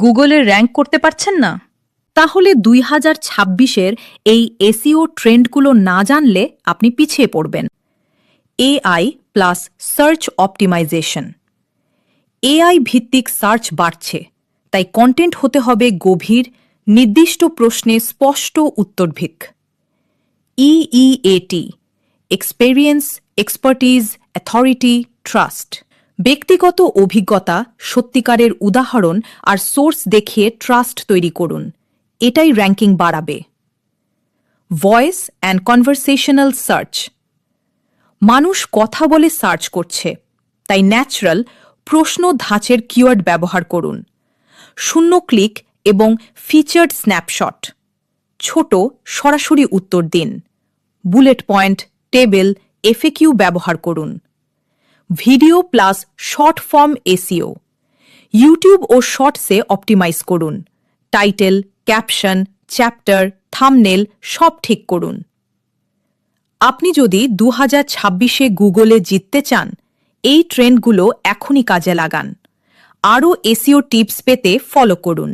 গুগলে র্যাঙ্ক করতে পারছেন না? তাহলে 2026-এর এই এসইও ট্রেন্ডগুলো না জানলে আপনি পিছিয়ে পড়বেন। AI plus search optimisation. AI ভিত্তিক সার্চ বাড়ছে, তাই কন্টেন্ট হতে হবে গভীর, নির্দিষ্ট প্রশ্নে স্পষ্ট উত্তরভিক। EEAT experience, expertise, authority, trust. ব্যক্তিগত অভিজ্ঞতা, সত্যিকারের উদাহরণ আর সোর্স দেখিয়ে ট্রাস্ট তৈরি করুন। এটাই র্যাঙ্কিং বাড়াবে। Voice and conversational search. মানুষ কথা বলে সার্চ করছে, তাই ন্যাচারাল প্রশ্ন ধাঁচের কিওয়ার্ড ব্যবহার করুন। শূন্য ক্লিক এবং ফিচার্ড স্ন্যাপশট। ছোট, সরাসরি উত্তর দিন। বুলেট পয়েন্ট, টেবিল, এফএকিউ ব্যবহার করুন। Video plus short form SEO. YouTube ও শর্টসে অপটিমাইজ করুন। টাইটেল, ক্যাপশন, চ্যাপ্টার, থাম্বনেল সব ঠিক করুন। আপনি যদি 2026-এ গুগলে জিততে চান, এই ট্রেন্ডগুলো এখনই কাজে লাগান। আরও এসইও টিপস পেতে ফলো করুন।